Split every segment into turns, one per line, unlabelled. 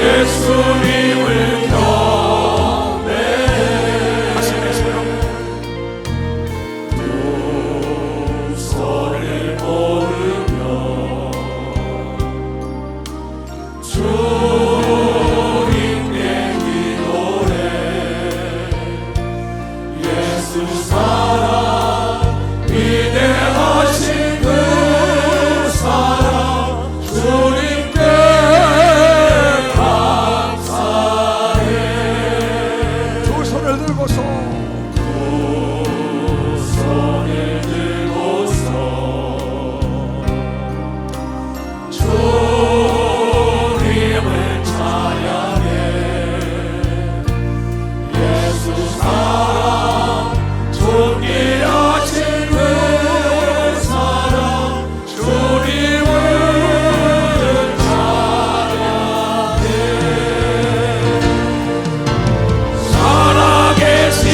예수님을 경배 하시면서요 두 손을 모으며 주님께 기도해 예수 사랑 위대하신 그 사랑 주님께 감사해
두 손을 들고서
두 손을 들고서 주님을 찬양해 예수 사랑 존귀하신 그 사랑 주님을 찬양해 살아계신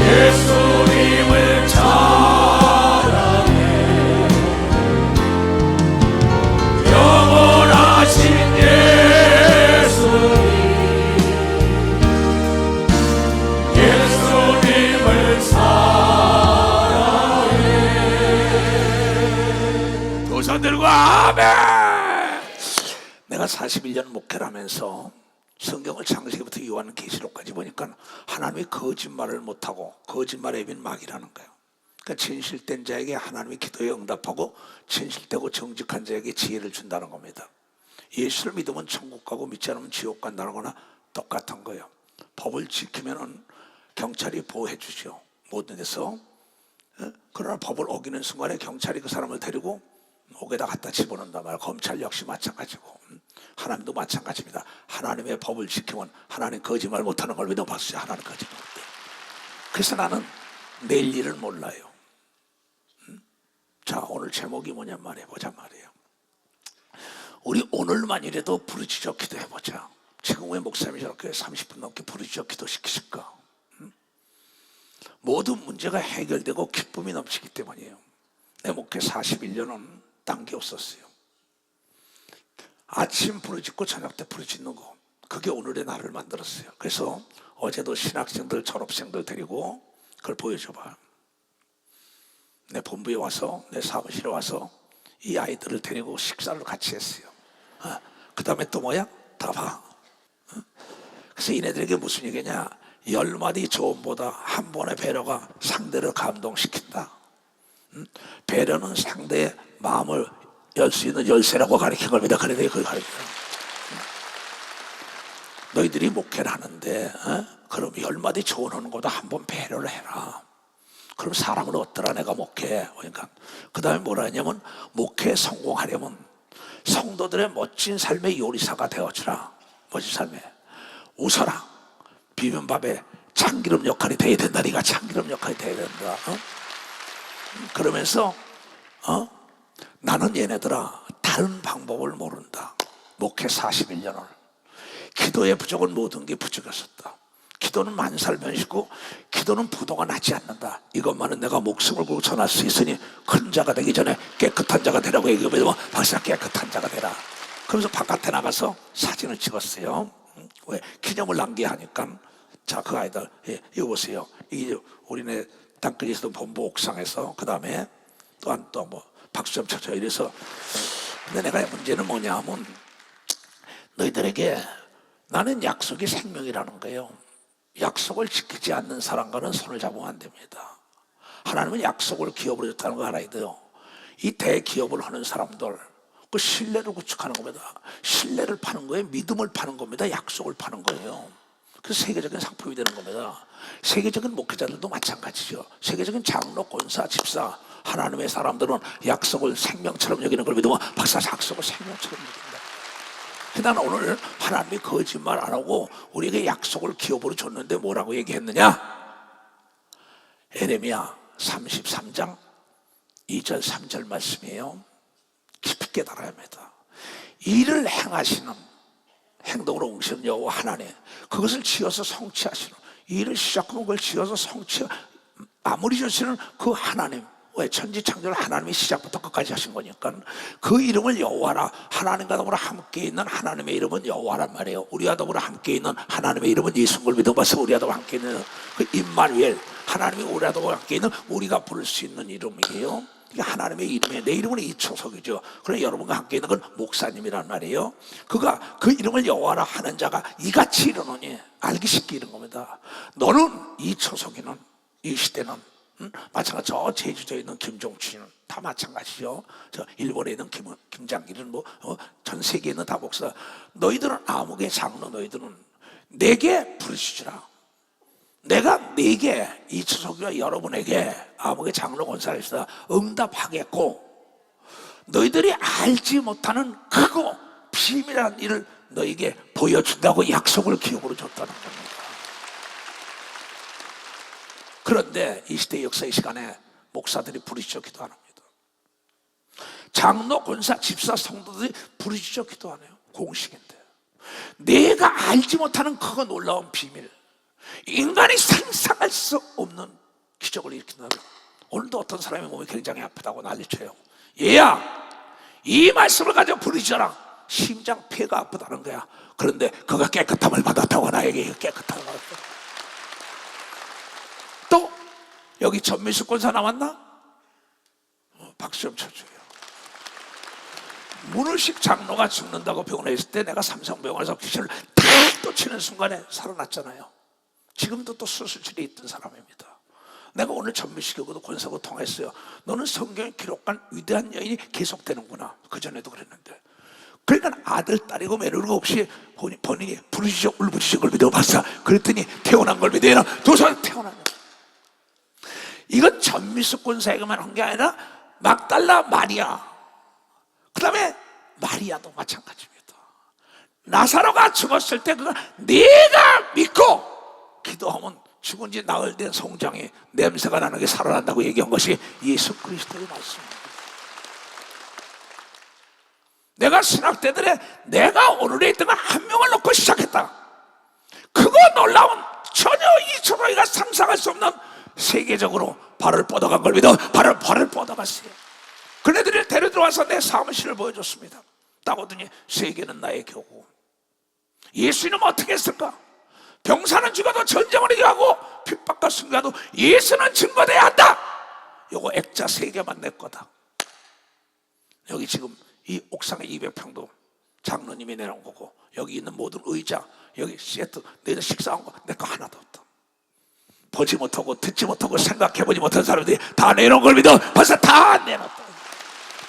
예수님을 찬양해 영원하신 예수님을 사랑해 두 손 들고 아멘. 내가 41년 목회를 하면서 성경을 창세기부터 요한계시록까지 보니까 하나님이 거짓말을 못하고 거짓말의 입인 마귀라는 거예요. 그러니까 진실된 자에게 하나님이 기도에 응답하고 진실되고 정직한 자에게 지혜를 준다는 겁니다. 예수를 믿으면 천국 가고 믿지 않으면 지옥 간다는 거나 똑같은 거예요. 법을 지키면 경찰이 보호해 주죠, 모든 데서. 그러나 법을 어기는 순간에 경찰이 그 사람을 데리고 옥에다 갖다 집어넣는단 말이에요. 검찰 역시 마찬가지고 하나님도 마찬가지입니다. 하나님의 법을 지키면 하나님 거짓말 못하는 걸 믿어봤어요. 하나님 거짓말 못해요. 그래서 나는 내일 일을 몰라요. 자, 오늘 제목이 뭐냐 말이에요. 보자 말이에요. 우리 오늘만이라도 부르짖어 기도해보자. 지금 왜 목사님이 저렇게 30분 넘게 부르짖어 기도시키실까? 모든 문제가 해결되고 기쁨이 넘치기 때문이에요. 내 목회 41년은 딴 게 없었어요. 아침 부르짖고 저녁 때 부르짖는 거, 그게 오늘의 나를 만들었어요. 그래서 어제도 신학생들 졸업생들 데리고 그걸 보여줘봐. 내 본부에 와서, 내 사무실에 와서 이 아이들을 데리고 식사를 같이 했어요. 그 다음에 또 뭐야? 다 봐. 그래서 얘네들에게 무슨 얘기냐? 10마디 조언보다 한 번의 배려가 상대를 감동시킨다. 배려는 상대의 마음을 열 수 있는 열쇠라고 가르친 겁니다. 그래 내가 그걸 가르쳐요. 너희들이 목회를 하는데 그럼 10마디 조언하는 것보다 한 번 배려를 해라. 그럼 사람을 얻더라. 내가 목회. 그러니까 그 다음에 뭐라 했냐면, 목회에 성공하려면 성도들의 멋진 삶의 요리사가 되어주라. 멋진 삶에 웃어라. 비빔밥에 참기름 역할이 돼야 된다. 네가 참기름 역할이 돼야 된다. 그러면서 나는 얘네들아 다른 방법을 모른다. 목회 41년을 기도의 부족은 모든 게 부족했었다. 기도는 만살면시고 기도는 부도가 나지 않는다. 이것만은 내가 목숨을 걸고 전할 수 있으니 큰 자가 되기 전에 깨끗한 자가 되라고 얘기하면 박사 깨끗한 자가 되라. 그러면서 바깥에 나가서 사진을 찍었어요. 왜? 기념을 남기하니까. 자, 그 아이들 이거 보세요. 이게 우리네 땅끝에서도 본부 옥상에서, 그 다음에 또한 또 뭐 박수 좀 쳐줘 이래서. 근데 내가 문제는 뭐냐 하면, 너희들에게 나는 약속이 생명이라는 거예요. 약속을 지키지 않는 사람과는 손을 잡으면 안 됩니다. 하나님은 약속을 기업으로 줬다는 거 알아야 돼요. 이 대기업을 하는 사람들, 그 신뢰를 구축하는 겁니다. 신뢰를 파는 거예요. 믿음을 파는 겁니다. 약속을 파는 거예요. 그래서 세계적인 상품이 되는 겁니다. 세계적인 목회자들도 마찬가지죠. 세계적인 장로, 권사, 집사, 하나님의 사람들은 약속을 생명처럼 여기는 걸 믿으면 박사 약속을 생명처럼 여긴다. 난 오늘 하나님이 거짓말 안 하고 우리에게 약속을 기업으로 줬는데 뭐라고 얘기했느냐? 에레미야 33장 2절 3절 말씀이에요. 깊이 깨달아야 합니다. 일을 행하시는, 행동으로 옮기시는 여호와 하나님, 그것을 지어서 성취하시는, 일을 시작하면 그걸 지어서 마무리 주시는 그 하나님. 왜? 천지창조를 하나님이 시작부터 끝까지 하신 거니까. 그 이름을 여호와라. 하나님과 더불어 함께 있는 하나님의 이름은 여호와란 말이에요. 우리와 더불어 함께 있는 하나님의 이름은 예수를 믿어봐서 우리와 더불어 함께 있는 그 임마누엘, 하나님이 우리와 더불어 함께 있는 우리가 부를 수 있는 이름이에요. 이게 하나님의 이름이에요. 내 이름은 이초석이죠. 그러나 여러분과 함께 있는 건 목사님이란 말이에요. 그가 그 이름을 여호와라 하는 자가 이같이 이르노니, 알기 쉽게 이런 겁니다. 너는 이초석이는, 이 시대는 마찬가지, 저 제주도에 있는 김종춘은 다 마찬가지죠. 저 일본에 있는 김장길은 전 세계에 있는 다 목사. 너희들은 아무개 장로, 너희들은 내게 부르시지라. 내가 네게, 이초석이와 여러분에게 아무개 장로 권사에서 응답하겠고, 너희들이 알지 못하는 크고 비밀한 일을 너에게 보여준다고 약속을 기업으로 줬다는 겁니다. 그런데 이 시대 역사의 시간에 목사들이 부르짖어 기도 안 합니다. 장로, 권사, 집사, 성도들이 부르짖어 기도 안 해요. 공식인데. 내가 알지 못하는 크고 놀라운 비밀, 인간이 상상할 수 없는 기적을 일으킨다면, 오늘도 어떤 사람의 몸이 굉장히 아프다고 난리쳐요. 얘야, 이 말씀을 가지고 부르짖어라. 심장 폐가 아프다는 거야. 그런데 그가 깨끗함을 받았다고, 나에게 깨끗함을 받았다. 또 여기 전미숙 권사 나왔나? 박수 좀 쳐줘요. 문을식 장로가 죽는다고 병원에 있을 때 내가 삼성병원에서 귀신을 탁 또 치는 순간에 살아났잖아요. 지금도 또 수술실에 있던 사람입니다. 내가 오늘 전미숙하고도 권사하고 통했어요. 너는 성경에 기록한 위대한 여인이 계속되는구나. 그전에도 그랬는데. 그러니까 아들, 딸이고 매너가 없이 본인이 부르짖어 울부짖어 걸 믿어봤어. 그랬더니 태어난 걸 믿어야 두 사람 태어나는. 이건 전미숙 권사에게만 한 게 아니라 막달라 마리아, 그 다음에 마리아도 마찬가지입니다. 나사로가 죽었을 때 그가 네가 믿고 기도하면 죽은 지 나흘 된 송장이 냄새가 나는 게 살아난다고 얘기한 것이 예수 그리스도의 말씀입니다. 내가 신학 때들에 내가 오늘에 있던 걸 한 명을 놓고 시작했다. 그거 놀라운, 전혀 이초로이가 상상할 수 없는 세계적으로 발을 뻗어간 걸 믿어. 발을 뻗어갔어요. 그네들이 데려들어와서 내 사무실을 보여줬습니다. 딱 오더니 세계는 나의 교구. 예수님은 어떻게 했을까? 병사는 죽어도 전쟁을 이겨하고 핍박과 순간도 예수는 증거돼야 한다. 요거 액자 3개만 내 거다. 여기 지금 이 옥상에 200평도 장로님이 내놓은 거고, 여기 있는 모든 의자, 여기 세트, 너희들 식사한 거 내 거 하나도 없다. 보지 못하고 듣지 못하고 생각해보지 못한 사람들이 다 내놓은 걸 믿어. 벌써 다 내놨다.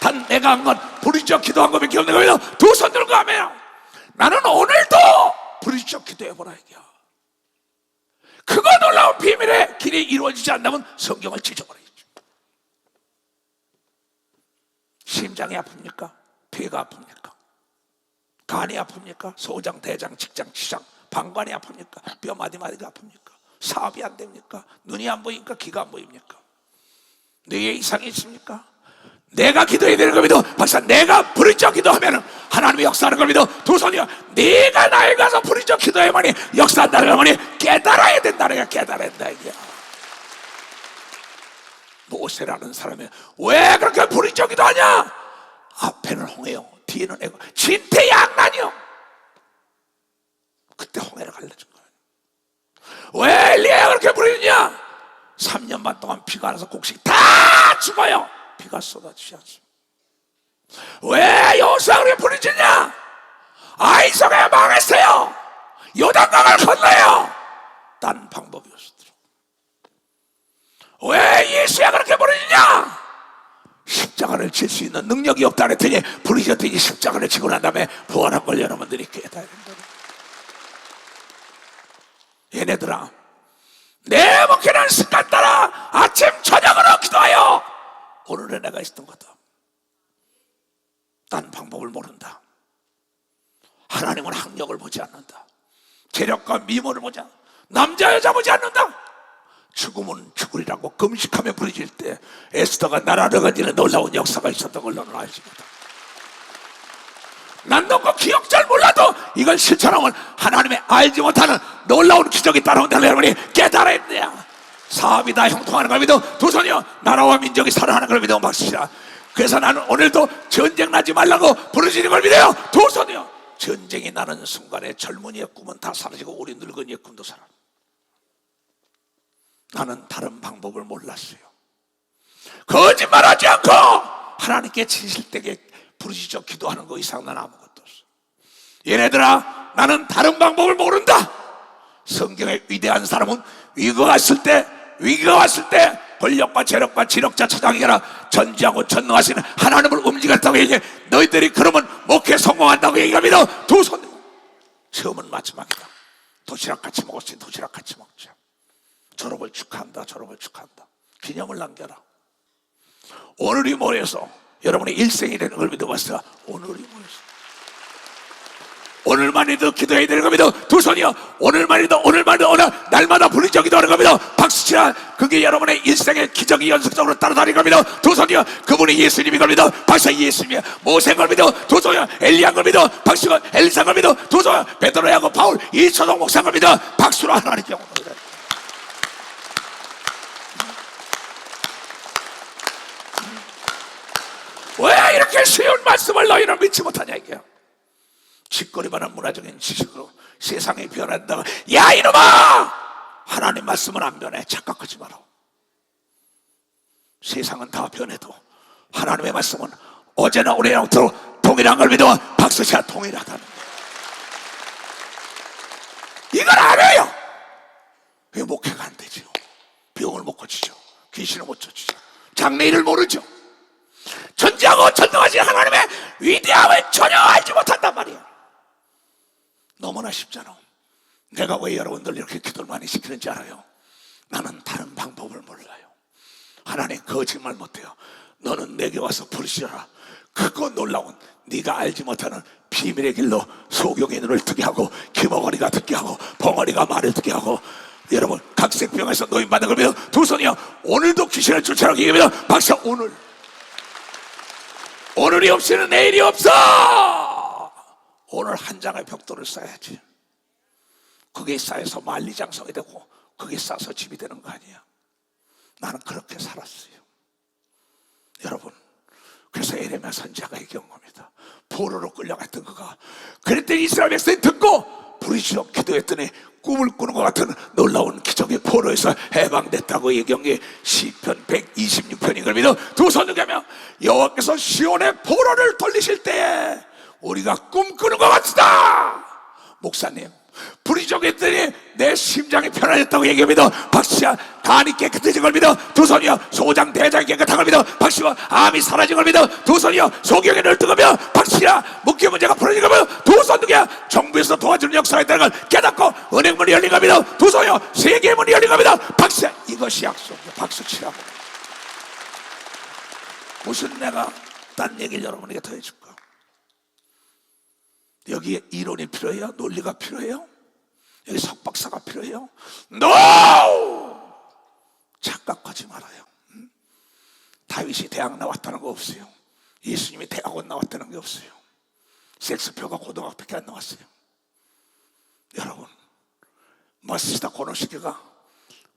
단 내가 한 건 부르짖어 기도한 거밖에 없는 거예요. 두 손 들고 하면 나는 오늘도 부르짖어 기도해보라 얘기야. 그거 놀라운 비밀의 길이 이루어지지 않다면 성경을 찢어버려야지. 심장이 아픕니까? 폐가 아픕니까? 간이 아픕니까? 소장, 대장, 직장, 지장, 방광이 아픕니까? 뼈 마디마디가 아픕니까? 사업이 안 됩니까? 눈이 안 보입니까? 귀가 안 보입니까? 뇌에 이상이 있습니까? 내가 기도해야 되는 걸 믿어. 박사, 내가 부르짖어 기도하면 하나님이 역사하는 걸 믿어. 두 손이야. 네가 나에 가서 부르짖어 기도해야만이 역사한다는 걸 보니 깨달아야 된다는 거야. 깨달아야 된다 이거야. 모세라는 사람이 왜 그렇게 부르짖어 기도하냐? 앞에는 홍해요, 뒤에는 애고, 진퇴양난이요. 그때 홍해를 갈라준 거야. 왜 엘리야가 그렇게 부르짖냐? 3년 반 동안 비가 안 와서 곡식 다 죽어요. 비가 쏟아지지 않습니다. 왜 여호수아가 그렇게 부르짖냐? 아이성에 망했어요. 요단강을 건너요. 딴 방법이 없었더라고. 왜 예수야 그렇게 부르짖냐? 십자가를 칠 수 있는 능력이 없다 그랬더니 부르짖었더니 십자가를 치고 난 다음에 부활한 걸 여러분들이 깨달아야 된다. 얘네들아, 내 목회는 습관 따라 아침 저녁으로 기도하여. 오늘의 내가 있었던 거다. 딴 방법을 모른다. 하나님은 학력을 보지 않는다. 재력과 미모를 보지 않는다. 남자 여자 보지 않는다. 죽음은 죽으리라고 금식하며 부르짖을 때 에스더가 나라를 가지는 놀라운 역사가 있었던 걸 너는 알지 못한다. 난 너거 기억 잘 몰라도 이걸 실천하면 하나님의 알지 못하는 놀라운 기적이 따라온다는 여러분이 깨달아야 돼요. 사업이 다 형통하는 걸 믿어. 두 손이여 나라와 민족이 살아나는 걸 믿어. 박수시라. 그래서 나는 오늘도 전쟁 나지 말라고 부르짖는 걸 믿어요. 두 손이여. 전쟁이 나는 순간에 젊은이의 꿈은 다 사라지고 우리 늙은이의 꿈도 살아. 나는 다른 방법을 몰랐어요. 거짓말하지 않고 하나님께 진실되게 부르짖어 기도하는 거 이상 난 아무것도 없어. 얘네들아, 나는 다른 방법을 모른다. 성경의 위대한 사람은 위기가 왔을 때 권력과 재력과 지력자 차장이라 전지하고 전능하시는 하나님을 움직였다고 얘기해. 너희들이 그러면 목회 성공한다고 얘기합니다. 두 손. 시험은 마지막이다. 도시락 같이 먹었으니 도시락 같이 먹자. 졸업을 축하한다. 졸업을 축하한다. 기념을 남겨라. 오늘이 모여서 여러분의 일생이 되는 걸 믿어봤어. 오늘이 모여서 오늘만이라도 기도해야 되는 겁니다. 두 손이요. 오늘만이라도 오늘 날마다 부르짖어 기도하는 겁니다. 박수치라. 그게 여러분의 일생의 기적이 연속적으로 따라다니는 겁니다. 두 손이요. 그분이 예수님인 겁니다. 박수. 예수님이 모세인 겁니다. 두 손이요. 엘리야인 겁니다. 박수가 엘리사인 겁니다. 두 손이요. 베드로하고 바울 이초동 목사인 겁니다. 박수로 하나님께 영광입니다. 왜 이렇게 쉬운 말씀을 너희는 믿지 못하냐 이게요. 짓거리만한 문화적인 지식으로 세상이 변한다고. 야 이놈아, 하나님 말씀은 안 변해. 착각하지 마라. 세상은 다 변해도 하나님의 말씀은 어제나 오래나 영토록 동일한 걸 믿어. 박수치야. 동일하다는 거야. 이걸 알아요. 왜 목회가 안 되죠? 병을 못 고치죠. 귀신을 못 쫓죠. 장래일을 모르죠. 전지하고 전능하신 하나님의 위대함을 전혀 알지 못한단 말이야. 너무나 쉽잖아. 내가 왜 여러분들 이렇게 기도를 많이 시키는지 알아요? 나는 다른 방법을 몰라요. 하나님 거짓말 못해요. 너는 내게 와서 부르시라. 크고 놀라운 네가 알지 못하는 비밀의 길로 소경의 눈을 뜨게 하고 귀머거리가 듣게 하고 벙어리가 말을 듣게 하고. 여러분 각색병에서 노인받는 걸 믿어. 두 손이요. 오늘도 귀신을 쫓아라고 얘기합니다. 박사. 오늘이 없이는 내일이 없어. 오늘 한 장의 벽돌을 쌓아야지. 그게 쌓여서 만리장성이 되고 그게 쌓아서 집이 되는 거 아니야. 나는 그렇게 살았어요. 여러분, 그래서 에레미야 선지자가 얘기한 겁니다. 포로로 끌려갔던 그가 그랬더니 이스라엘 백성이 듣고 부르짖어 기도했더니 꿈을 꾸는 것 같은 놀라운 기적의 포로에서 해방됐다고 얘기한 게 시편 126편인 걸 믿어. 두 손을 가며 여호와께서 시온의 포로를 돌리실 때에 우리가 꿈꾸는 것 같다. 목사님 부르짖었더니 내 심장이 편안했다고 얘기합니다. 박씨야. 간이 깨끗해진 걸 믿어. 두 손이여. 소장 대장이 깨끗한 걸 믿어. 박씨와 암이 사라진 걸 믿어. 두 손이여. 소경이 널뜨거며 박씨야. 묵기 문제가 풀어진 걸 믿어. 두 손등이야. 정부에서 도와주는 역사가 있다는 걸 깨닫고 은행문이 열린 걸 믿어. 두 손이여. 세계의 문이 열린 걸 믿어. 박씨야. 이것이 약속이야. 박수 치라고. 무슨 내가 딴 얘기를 여러분에게 더 해줄까? 여기에 이론이 필요해요? 논리가 필요해요? 여기 석박사가 필요해요? NO! 착각하지 말아요. 다윗이 대학 나왔다는 거 없어요. 예수님이 대학원 나왔다는 게 없어요. 섹스표가 고등학교밖에 안 나왔어요. 여러분, 마스다 고노시계가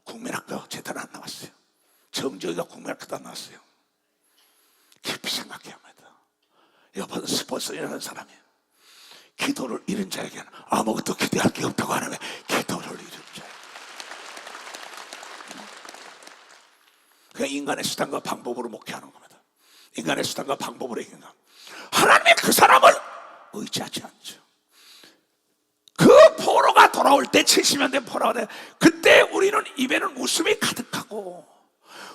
국민학교 제대로 안 나왔어요. 정조이가 국민학교도 안 나왔어요. 깊이 생각해야 합니다. 여러분, 스포츠라는 사람이에요. 기도를 잃은 자에게는 아무것도 기대할 게 없다고 하는 거예요. 기도를 잃은 자. 그냥 인간의 수단과 방법으로 목회하는 겁니다. 인간의 수단과 방법으로 얘기하는 겁니다. 하나님이 그 사람을 의지하지 않죠. 그 포로가 돌아올 때 70년대 포로가 돼. 그때 우리는 입에는 웃음이 가득하고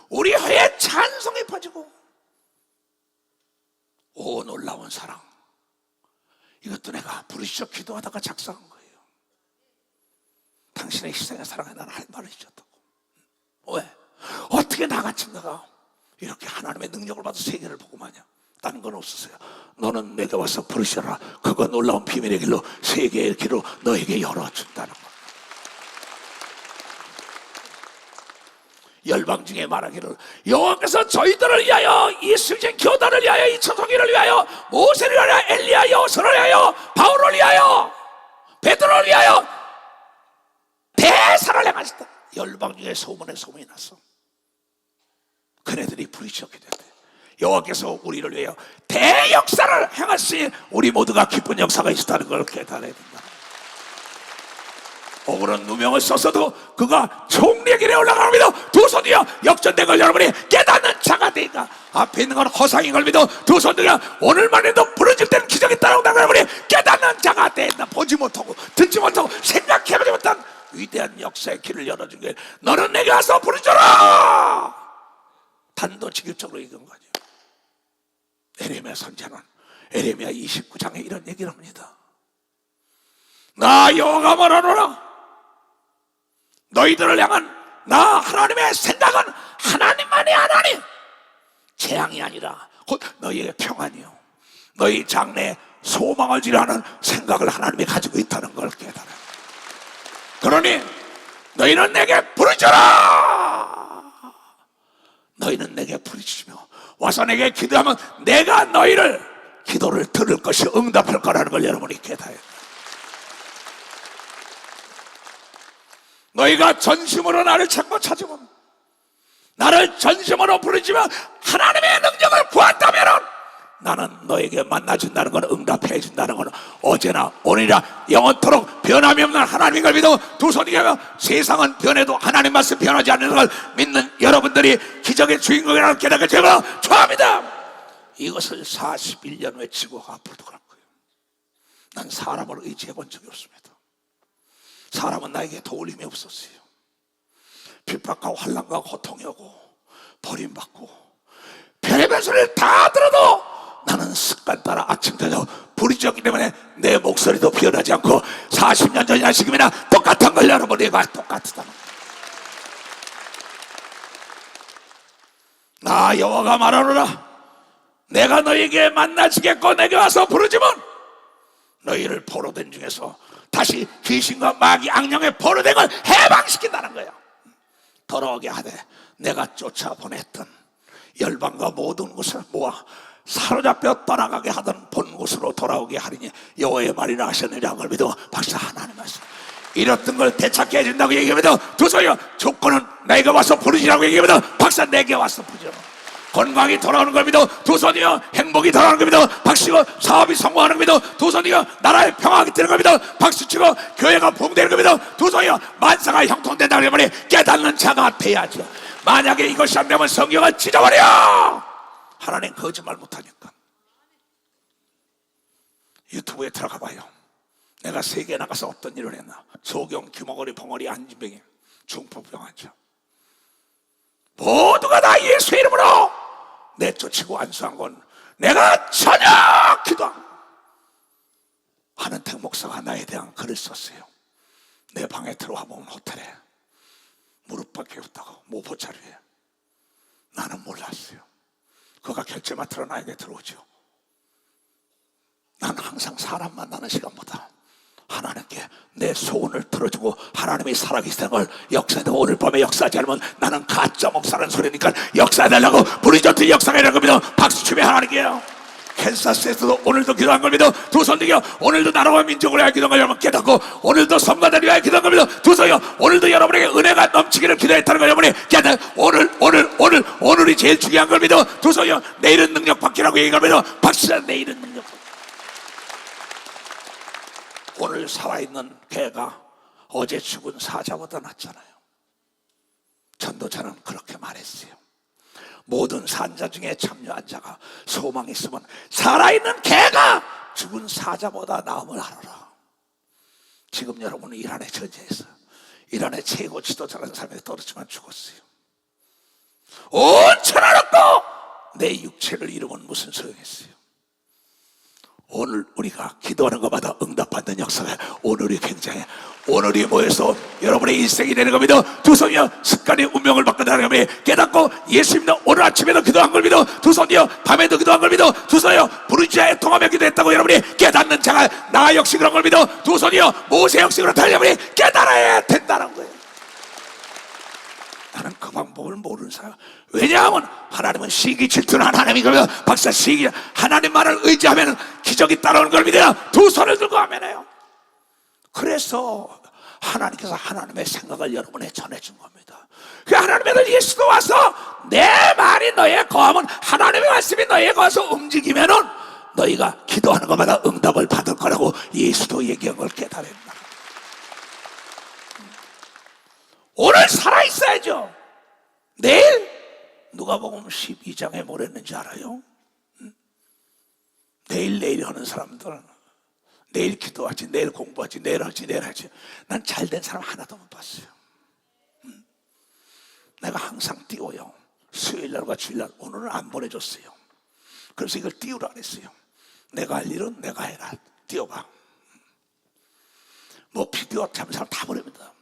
우리 혀에 찬송이 퍼지고 오 놀라운 사랑. 이것도 내가 부르짖어 기도하다가 작성한 거예요. 당신의 희생의 사랑에 나는 할 말을 잊었다고. 왜? 어떻게 나같이 내가 이렇게 하나님의 능력을 받아 세계를 보고 마냐? 다른 건 없었어요. 너는 내게 와서 부르짖어라. 그거 놀라운 비밀의 길로 세계의 길로 너에게 열어준다는 거. 열방 중에 말하기를 여호와께서 저희들을 위하여 이 수진 교단을 위하여 이 천성이를 위하여 모세를 위하여 엘리야 여호수아를 위하여 바울을 위하여 베드로를 위하여 대사를 행하셨다. 열방 중에 소문이 났어. 그네들이 부르짖게 됐대. 여호와께서 우리를 위하여 대역사를 행하시니 우리 모두가 기쁜 역사가 있었다는 걸 깨달아야 된다. 억울한 누명을 썼어도 그가 총리의 길에 올라갑니다. 두 손이여 역전된 걸 여러분이 깨닫는 자가 되니까 앞에 있는 건 허상인 걸 믿어 두 손이여 오늘만 해도 부러질 때는 기적이 따라온다는 걸 여러분이 깨닫는 자가 된다. 보지 못하고 듣지 못하고 생각해보지 못한 위대한 역사의 길을 열어주길 너는 내게 와서 부르짖어라. 단도직입적으로 읽은 거죠. 에레미야 선지자는 에레미야 29장에 이런 얘기를 합니다. 나 여호와가 말하노라. 너희들을 향한 나 하나님의 생각은 하나님만이 하나님, 재앙이 아니라 곧 너희의 평안이요 너희 장래에 소망을 지라는 생각을 하나님이 가지고 있다는 걸 깨달아. 그러니 너희는 내게 부르짖어라. 너희는 내게 부르짖으며 와서 내게 기도하면 내가 너희를 기도를 들을 것이 응답할 거라는 걸 여러분이 깨달아야 돼요. 너희가 전심으로 나를 찾으면 나를 전심으로 부르짖으면 하나님의 능력을 구한다면 나는 너에게 만나준다는 건 응답해 준다는 건 어제나 오늘이나 영원토록 변함이 없는 하나님인 걸 믿어 두 손이 가며 세상은 변해도 하나님 말씀 변하지 않는 걸 믿는 여러분들이 기적의 주인공이라는 깨닫게 되고 축하합니다. 이것을 41년 외치고 앞으로도 갈 거예요. 난 사람을 의지해 본 적이 없습니다. 사람은 나에게 도울 힘이 없었어요. 핍박과 환난과 고통이 오고 버림받고 별의별 소리를 다 들어도 나는 습관 따라 아침 저녁 부르짖었기 때문에 내 목소리도 변하지 않고 40년 전이나 지금이나 똑같은 걸 여러분이가 똑같다. 나 여호와가 말하노라. 내가 너희에게 만나지겠고 내게 와서 부르짖으면 너희를 포로된 중에서 다시 귀신과 마귀 악령의 포로된 걸 해방시킨다는 거예요. 돌아오게 하되 내가 쫓아보냈던 열방과 모든 곳을 모아 사로잡혀 떠나가게 하던 본 곳으로 돌아오게 하리니 여호와의 말이라 하셨느냐 걸 믿어 박사 하나님 말씀 이렇던 걸 되찾게 해준다고 얘기하면서 두 손이여 조건은 내가 와서 부르짖으라고 얘기하면서 박사 내게 와서 부르짖어. 건강이 돌아오는 걸 믿어 두 손이여 행복이 돌아오는 걸 믿어 박수치고 사업이 성공하는 걸 믿어 두 손이여 나라의 평화가 되는 걸 믿어 박수치고 교회가 부흥되는 걸 믿어 두 손이여 만사가 형통된다고 하면 깨닫는 자가 돼야죠. 만약에 이것이 안 되면 성경을 찢어버려. 하나님 거짓말 못하니까. 유튜브에 들어가 봐요. 내가 세계에 나가서 어떤 일을 했나. 소경, 귀머거리, 벙어리, 안진병이 중풍병 환자 모두가 다 예수의 이름으로 내쫓이고 안수한 건 내가 전혀 기도한 한은택 목사가 나에 대한 글을 썼어요. 내 방에 들어와 보면 호텔에 무릎밖에 없다고 모포자리에. 나는 몰랐어요. 그가 결제 맡으러 나에게 들어오죠. 나는 항상 사람 만나는 시간보다 하나님께 내 소원을 들어주고 하나님이 살아계시다는 걸 역사하고 오늘 밤에 역사하지 않으면 나는 가짜 목사라는 소리니까 역사해달라고 부르짖었던 역사가 이라는 겁니다. 박수치며 하나님께요. 캔사스에서도 오늘도 기도한 겁니다. 두 손 들여 오늘도 나라와 민족을 위하여 기도한 걸 여러분 깨닫고 오늘도 성가대를 위하여 기도한 겁니다. 두 손이여 오늘도 여러분에게 은혜가 넘치기를 기도했다는 걸 여러분이 깨닫고 오늘이 제일 중요한 걸 믿어. 두 손이여 내일은 능력 받기라고 얘기합니다. 박수야 내일은 능력 받기. 오늘 살아있는 개가 어제 죽은 사자보다 낫잖아요. 전도자는 그렇게 말했어요. 모든 산자 중에 참여한 자가 소망이 있으면 살아있는 개가 죽은 사자보다 나음을 알아라. 지금 여러분은 이란의 전쟁에서 이란의 최고 지도자라는 사람이 떨어지만 죽었어요. 온 천하 놓고 내 육체를 잃으면 무슨 소용이었어요. 오늘 우리가 기도하는 것마다 응답받는 역사가 오늘이 굉장해. 오늘이 모여서 여러분의 인생이 되는 겁니다. 두 손이여 습관의 운명을 바꾼다는 것을 깨닫고 예수님도 오늘 아침에도 기도한 걸 믿어. 두 손이여 밤에도 기도한 걸 믿어. 두 손이여 부르짖어야 통하며 기도했다고 여러분이 깨닫는 자가 나 역시 그런 걸 믿어. 두 손이여 모세 역시 그렇다는 여러분이 깨달아야 된다는 거예요. 나는 그 방법을 모르는 사람. 왜냐하면 하나님은 시기 질투는 하나님이거든요. 박사 시기 하나님만을 의지하면 기적이 따라오는 걸 믿어야 두 손을 들고 하면 해요. 그래서 하나님께서 하나님의 생각을 여러분에 전해준 겁니다. 그 하나님의 아들 예수도 와서 내 말이 너희에 거하면, 하나님의 말씀이 너희에 거해서 움직이면은 너희가 기도하는 것마다 응답을 받을 거라고 예수도 얘기한 걸 깨달았다. 오늘 살아있어야죠. 내일 누가복음 12장에 뭘 했는지 알아요? 내일 하는 사람들은 내일 기도하지, 내일 공부하지, 내일 하지. 난 잘된 사람 하나도 못 봤어요. 내가 항상 띄워요. 수요일날과 주일날. 오늘은 안 보내줬어요. 그래서 이걸 띄우라 그랬어요. 내가 할 일은 내가 해라. 띄워봐. 뭐 비디오 잡은 사람 다 보냅니다.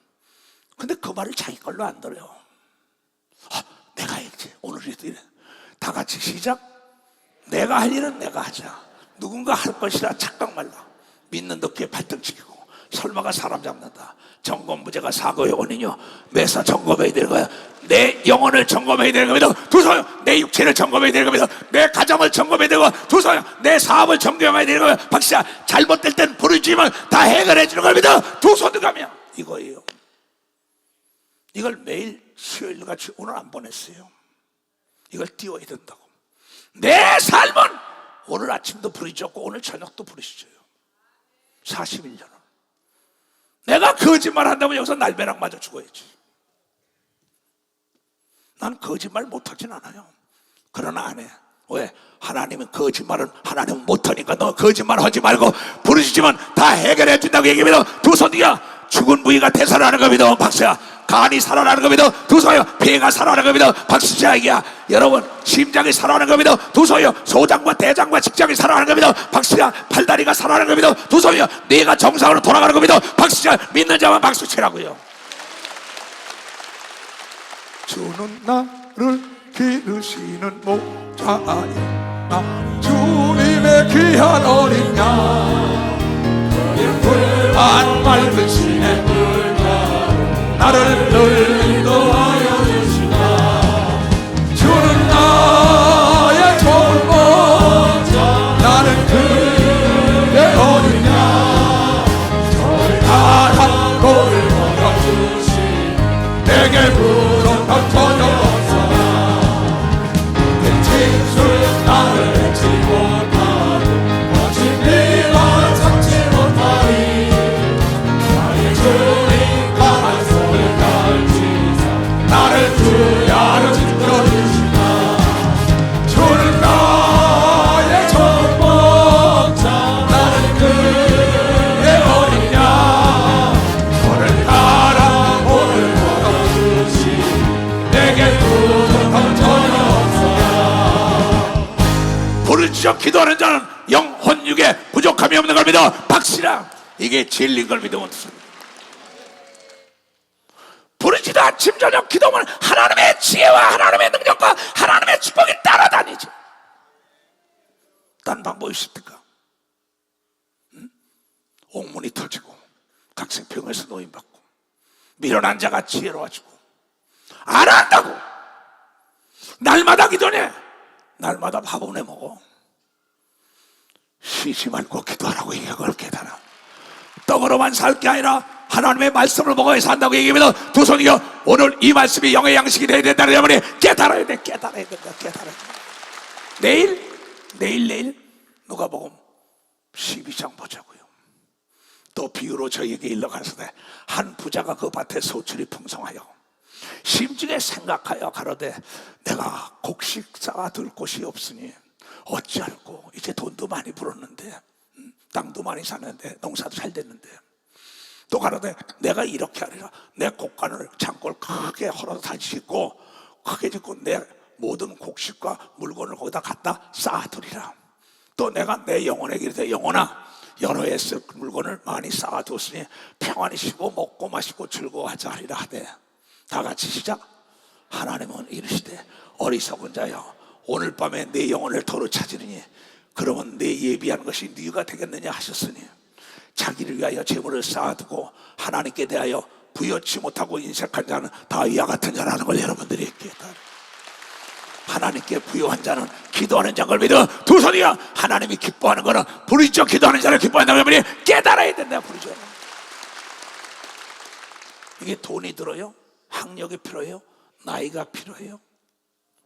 근데 그 말을 자기 걸로 안 들어요. 내가 해야지. 오늘이도 이래. 다 같이 시작. 내가 할 일은 내가 하자. 누군가 할 것이라 착각 말라. 믿는 덕기에 발등치기고, 설마가 사람 잡는다. 점검부제가 사고의 원인이요, 매사 점검해야 되는 거야. 내 영혼을 점검해야 되는 겁니다. 두 손. 내 육체를 점검해야 되는 겁니다. 내 가정을 점검해야 되는 거야. 두 손. 내 사업을 점검해야 되는 거야. 박씨야, 잘못될 땐 부르짖으면 다 해결해 주는 겁니다. 두 손 들어가면 이거예요. 이걸 매일 수요일같이 오늘 안 보냈어요. 이걸 띄워야 된다고. 내 삶은 오늘 아침도 부르짖었고 오늘 저녁도 부르짖어요. 41년을 내가 거짓말 한다면 여기서 날벼락 맞아 죽어야지. 난 거짓말 못하진 않아요. 그러나 안 해. 왜? 하나님은 거짓말은 하나님은 못하니까 너 거짓말 하지 말고 부르짖으면 다 해결해 준다고 얘기합니다. 두 손이야. 죽은 부위가 되살아나는 겁니다. 박수야. 간이 살아나는 겁니다. 두 손이요. 폐가 살아나는 겁니다. 박수야. 이야. 여러분, 심장이 살아나는 겁니다. 두 손이요. 소장과 대장과 직장이 살아나는 겁니다. 박수야. 팔다리가 살아나는 겁니다. 두 손이요. 뇌가 정상으로 돌아가는 겁니다. 박수야. 믿는 자만 박수 치라고요.
주는 나를 기르시는 목자여, 나 주님의 귀한 어린 양, 안 맑은 시내 나를 늘 인도하여 주시나. 주는 나의 좋은 목자, 나는 그의 어린 양, 저를 가한 곳을 보여주시. 내게 부족함 전혀 없어라. 그 나를 해치 못하고 거친 비만 참지 못하리. 나의 주님 강한 손을 갈지사 나를 주야로 지켜주시나. 주는 나의 좋은 목자, 나는 그의 어린 양, 저를 따라 오늘 걸어주시. 내게 부족함 전혀
부르짖어 기도하는 자는 영혼 육에 부족함이 없는 걸 믿어. 박시라. 이게 진리인 걸 믿으면 어떻습니까? 부르짖어 아침 저녁 기도하면 하나님의 지혜와 하나님의 능력과 하나님의 축복이 따라다니지. 딴 방법이 있습니까? 옥문이 터지고 각생병에서 노인받고 밀어난 자가 지혜로워지고 안 한다고. 날마다 기도해. 날마다 밥 보내 먹어. 쉬지 말고 기도하라고 이걸 깨달아. 떡으로만 살 게 아니라 하나님의 말씀을 먹어야 산다고 얘기하면 두 손이요. 오늘 이 말씀이 영의 양식이 되어야 된다는 여러분이 깨달아야 돼. 깨달아야 된다. 깨달아야 돼. 내일 누가복음 12장 보자고요. 또 비유로 저에게 일러가서되 한 부자가 그 밭에 소출이 풍성하여 심중에 생각하여 가로되 내가 곡식 쌓아둘 곳이 없으니 어찌할꼬. 이제 돈도 많이 벌었는데 땅도 많이 샀는데 농사도 잘 됐는데. 또 가로되 내가 이렇게 하리라. 내 곡간을 창고를 크게 헐어서 다시 짓고 크게 짓고 내 모든 곡식과 물건을 거기다 갖다 쌓아두리라. 또 내가 내 영혼에게 이르되 영혼아 여러 해 쓸 물건을 많이 쌓아두었으니 평안히 쉬고 먹고 마시고 즐거워하자 하리라 하되. 다 같이 시작. 하나님은 이르시되 어리석은 자여 오늘 밤에 내 영혼을 도로 찾으리니 그러면 내 예비한 것이 네가 되겠느냐 하셨으니 자기를 위하여 재물을 쌓아두고 하나님께 대하여 부여치 못하고 인색한 자는 다 이와 같은 자라는 걸 여러분들이 깨달아. 하나님께 부여한 자는 기도하는 자인 걸 믿어. 두 손이야. 하나님이 기뻐하는 거는 부르짖어 기도하는 자를 기뻐한다는 여러분이 깨달아야 된다. 부르짖어. 이게 돈이 들어요? 학력이 필요해요? 나이가 필요해요?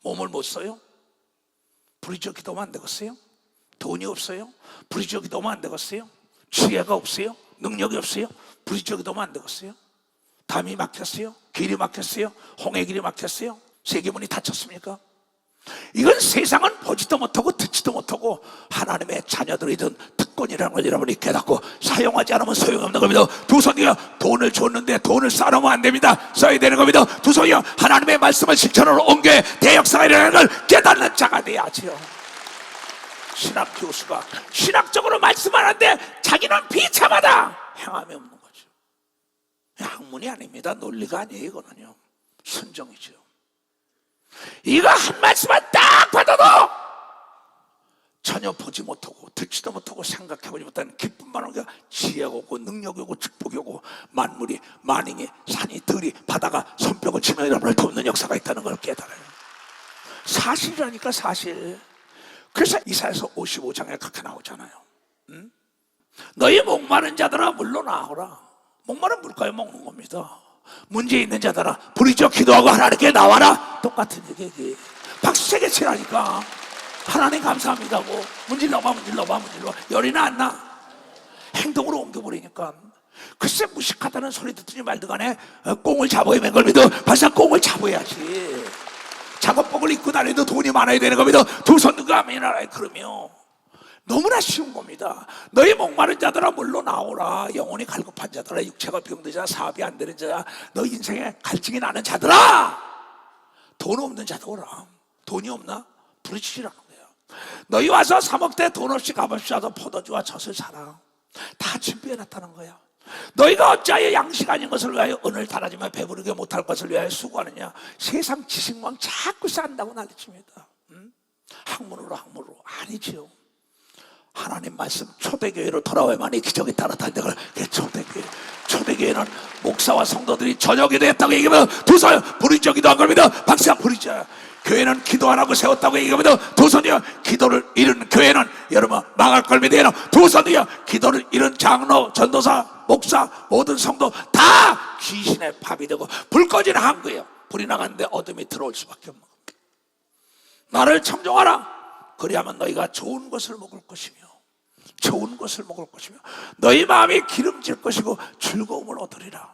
몸을 못 써요? 부르짖어 기도하면 안 되겠어요? 돈이 없어요? 부르짖어 기도하면 안 되겠어요? 지혜가 없어요? 능력이 없어요? 부르짖어 기도하면 안 되겠어요? 담이 막혔어요? 길이 막혔어요? 홍해 길이 막혔어요? 세계문이 닫혔습니까? 이건 세상은 보지도 못하고 듣지도 못하고 하나님의 자녀들이든 특권이라는 걸 여러분이 깨닫고 사용하지 않으면 소용이 없는 겁니다. 두 손이요, 돈을 줬는데 돈을 쌓아놓으면 안 됩니다. 써야 되는 겁니다. 두 손이요, 하나님의 말씀을 실천으로 옮겨 대역사가 일어나는 걸 깨닫는 자가 돼야지요. 신학 교수가 신학적으로 말씀하는데 자기는 비참하다 행함이 없는 거죠. 학문이 아닙니다. 논리가 아니에요. 이거는요, 순정이죠. 이거 한 말씀만 딱 받아도 전혀 보지 못하고 듣지도 못하고 생각해보지 못하는 기쁨만 오고 지혜가 오고 능력이 오고 축복이 오고 만물이 만행이 산이 들이 바다가 손뼉을 치며 여러분을 돕는 역사가 있다는 걸 깨달아요. 사실이라니까, 사실. 그래서 이사야서 55장에 그렇게 나오잖아요. 너희 목마른 자들아 물러나오라. 목마른 물가에 먹는 겁니다. 문제 있는 자들아 부르짖어 기도하고 하나님께 나와라. 똑같은 얘기. 박수 세게 치라니까. 하나님 감사합니다고. 문질러봐 열이나 안 나? 행동으로 옮겨버리니까. 글쎄 무식하다는 소리 듣더니 말도 간에 꽁을 잡아야 되는 겁니다. 발사 꽁을 잡아야지. 작업복을 입고 다니도 돈이 많아야 되는 겁니다. 두 손 누가 아멘이라 그러면 너무나 쉬운 겁니다. 너희 목마른 자들아 물러나오라. 영혼이 갈급한 자들아, 육체가 병든 자, 사업이 안 되는 자, 너 인생에 갈증이 나는 자들아, 돈 없는 자들 오라. 돈이 없나? 부르짖으라는 거예요. 너희 와서 3억대 돈 없이 값없이 와서 포도주와 젖을 사라. 다 준비해놨다는 거야. 너희가 어찌하여 양식 아닌 것을 위하여 은을 달아지며 배부르게 못할 것을 위하여 수고하느냐. 세상 지식만 자꾸 쌓는다고 난리칩니다. 학문으로 아니지요. 하나님 말씀 초대교회로 돌아와야만이 기적이 따라다니는 걸. 초대교회는 목사와 성도들이 저녁에도 했다고 얘기하면 두 손 부르짖어 기도한 겁니다. 박수야 부르짖어요. 교회는 기도 안 하고 세웠다고 얘기하면 두 손이요, 기도를 잃은 교회는 여러분 망할 겁니다. 두 손이요, 기도를 잃은 장로, 전도사, 목사, 모든 성도 다 귀신의 밥이 되고 불 꺼지는 한거예요. 불이 나갔는데 어둠이 들어올 수밖에 없는 겁니다. 나를 청종하라. 그리하면 너희가 좋은 것을 먹을 것이며 너희 마음이 기름질 것이고 즐거움을 얻으리라.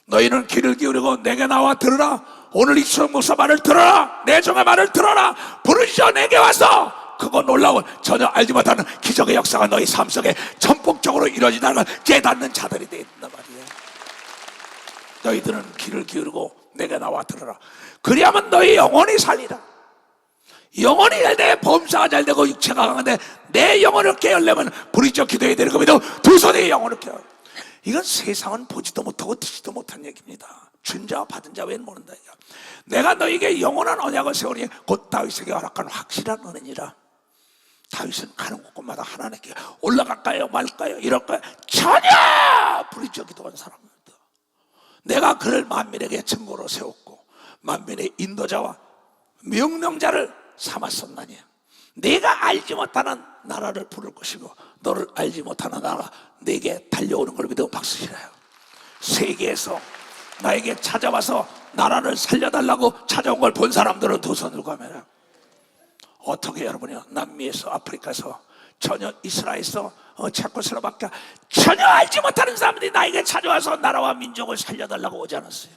너희는 귀를 기울이고 내게 나와 들으라. 오늘 이수영 목사 말을 들어라. 내 종의 말을 들어라. 부르짖어 내게 와서 그거 놀라운 전혀 알지 못하는 기적의 역사가 너희 삶 속에 전폭적으로 이루어진다는 걸 깨닫는 자들이 되어 있단 말이에요. 너희들은 귀를 기울이고 내게 나와 들어라. 그리하면 너희 영혼이 살리라. 영혼이 내 범사가 잘 되고 육체가 강한데 내 영혼을 깨우려면 부르짖어 기도해야 되는 겁니다. 두 손에 영혼을 깨워. 이건 세상은 보지도 못하고 듣지도 못한 얘기입니다. 준 자와 받은 자 외에는 모른다. 내가 너에게 영원한 언약을 세우니 곧 다윗에게 허락한 확실한 은혜니라. 다윗은 가는 곳곳마다 하나님께 올라갈까요 말까요 이럴까요 전혀 부르짖어 기도한 사람입니다. 내가 그를 만민에게 증거로 세웠고 만민의 인도자와 명령자를 삼았었나니 내가 알지 못하는 나라를 부를 것이고 너를 알지 못하는 나라 내게 달려오는 걸 믿어 박수치라요. 세계에서 나에게 찾아와서 나라를 살려달라고 찾아온 걸 본 사람들은 두 손을 가면 어떻게 여러분이요, 남미에서 아프리카에서 전혀 이스라엘에서 체코슬로바키아 전혀 알지 못하는 사람들이 나에게 찾아와서 나라와 민족을 살려달라고 오지 않았어요.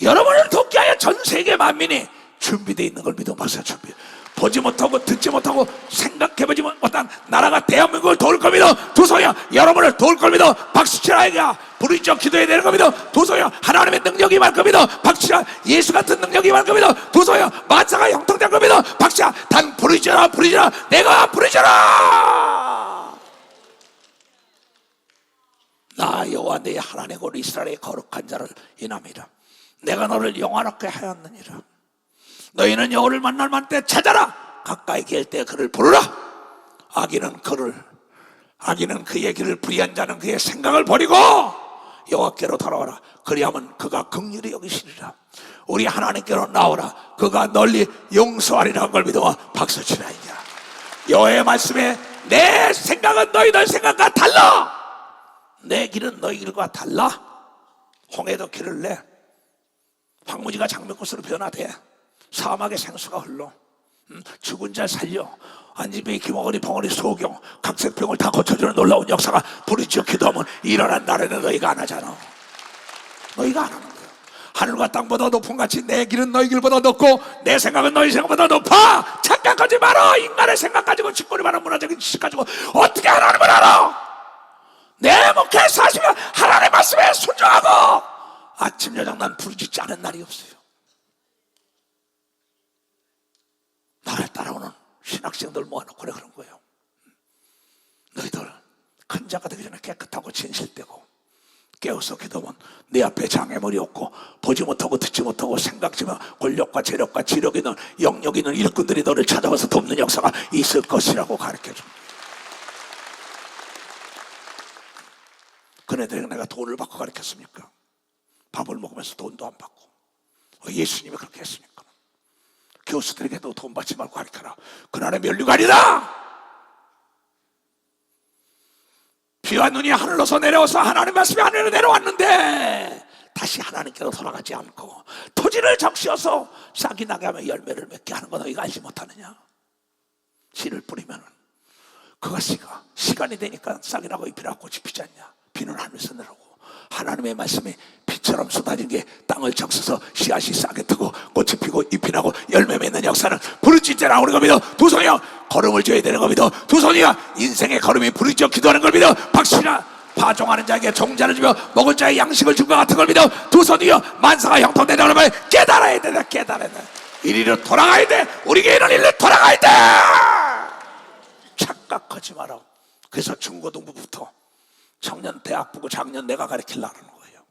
여러분을 돕기 위하여 전 세계 만민이 준비되어 있는 걸 믿어 박수 준비. 보지 못하고 듣지 못하고 생각해보지 못한 나라가 대한민국을 도울 겁니다. 두 손이야 여러분을 도울 겁니다. 박수치라. 부르짖어 기도해야 되는 겁니다. 두 손이야 하나님의 능력이 임할 겁니다. 박수치라. 예수 같은 능력이 임할 겁니다. 두 손이야 만사가 형통될 겁니다. 박수치라. 단 부르짖어라. 내가 부르짖어라. 나 여호와 내 하나님 곧 이스라엘의 거룩한 자를 인함이라. 내가 너를 영원하게 하였느니라. 너희는 여호와를 만날 만때 찾아라. 가까이 계일 때 그를 부르라. 악인은 그의 길을 부리한 자는 그의 생각을 버리고 여호와께로 돌아와라. 그리하면 그가 긍휼히 여기시리라. 우리 하나님께로 나오라. 그가 널리 용서하리라. 걸 믿어 박수치라. 여호와의 말씀에 내 생각은 너희들 생각과 달라. 내 길은 너희 길과 달라. 홍해도 길을 내, 황무지가 장미꽃으로 변화돼, 사막의 생수가 흘러, 죽은 자 살려, 안진뱅이, 김어거리, 벙어리, 소경, 각색병을 다 고쳐주는 놀라운 역사가 부르짖어 기도하면 일어난 날에는 너희가 안 하잖아. 너희가 안 하는 거야. 하늘과 땅보다 높은 같이 내 길은 너희 길보다 높고 내 생각은 너희 생각보다 높아. 착각하지 마라. 인간의 생각 가지고, 짓거리만한 문화적인 지식 가지고 어떻게 하나님을 알아? 내 목회 40년 하나님의 말씀에 순종하고 아침 저녁 난 부르짖지 않은 날이 없어요. 나를 따라오는 신학생들 모아놓고 그래 그런 거예요. 너희들 큰 자가 되기 전에 깨끗하고 진실되고 깨어서 기도하면 내 앞에 장애물이 없고 보지 못하고 듣지 못하고 생각지만 권력과 재력과 지력 있는 영역 있는 일꾼들이 너를 찾아와서 돕는 역사가 있을 것이라고 가르쳐줍니다. 그네들에게 내가 돈을 받고 가르쳤습니까? 밥을 먹으면서 돈도 안 받고. 예수님이 그렇게 했으니까. 교수들에게도 돈 받지 말고 가르쳐라. 그날의 면류가 아니다. 비와 눈이 하늘로서 내려와서 하나님 말씀이 하늘로 내려왔는데 다시 하나님께로 돌아가지 않고 토지를 적시어서 싹이 나게 하면 열매를 맺게 하는 거 너희가 알지 못하느냐? 씨를 뿌리면 그가 씨가 시간이 되니까 싹이 나고 잎이 나고 꽃이 피지 않냐? 비는 하늘에서 내려오고 하나님의 말씀이 비처럼 쏟아진 게 땅을 적셔서 씨앗이 싸게 트고 꽃이 피고 잎이 나고 열매 맺는 역사는 부르짖어 나오는 겁니다. 두 손이여 걸음을 줘야 되는 겁니다. 두 손이여 인생의 걸음이 부르짖어 기도하는 겁니다. 박씨나 파종하는 자에게 종자를 주며 먹을 자의 양식을 준 것 같은 겁니다. 두 손이여 만사가 형통되는 걸 깨달아야 된다. 깨달아야 돼. 이리로 돌아가야 돼. 우리 교회는 이리로 돌아가야 돼. 착각하지 마라. 그래서 중고등부부터 청년 대학부고 작년 내가 가르치려는 거예요.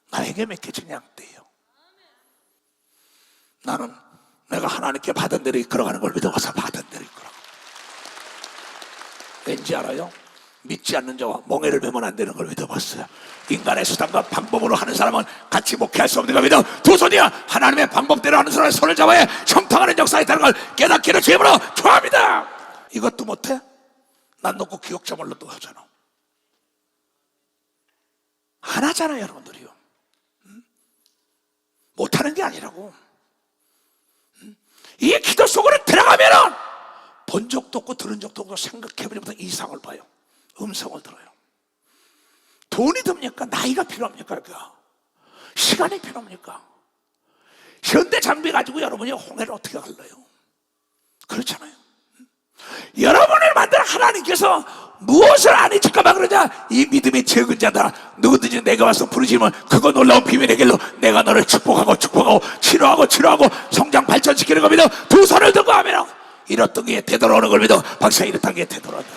나에게 맡겨진 양떼예요. 나는 내가 하나님께 받은 대로 이끌어가는 걸 믿어서 받은 대로 이끌어가. 왠지 알아요? 믿지 않는 자와 멍에를 매면 안 되는 걸 믿어봤어요. 인간의 수단과 방법으로 하는 사람은 같이 목회할 수 없는 겁니다. 두 손이야 하나님의 방법대로 하는 사람의 손을 잡아야 형통하는 역사가 있다는 걸 깨닫기를 주님으로 축원합니다. 이것도 못해? 난 놓고 기억자말로 또 하잖아. 하나잖아요 여러분들이요. 못하는 게 아니라고. 이 기도 속으로 들어가면은 본 적도 없고 들은 적도 없고 생각해보니까 이상을 봐요. 음성을 들어요. 돈이 듭니까? 나이가 필요합니까? 시간이 필요합니까? 현대 장비 가지고 여러분이 홍해를 어떻게 갈라요? 그렇잖아요. 여러분을 만든 하나님께서 무엇을 안 해줄까봐 그러냐? 이 믿음의 적은 자다. 누구든지 내가 와서 부르짖으면 그거 놀라운 비밀의 길로 내가 너를 축복하고 치료하고 성장 발전시키는 겁니다. 두 손을 들고 하면 이렇던 게 되돌아오는 걸 믿어. 박사 이렇던 게 되돌아온다.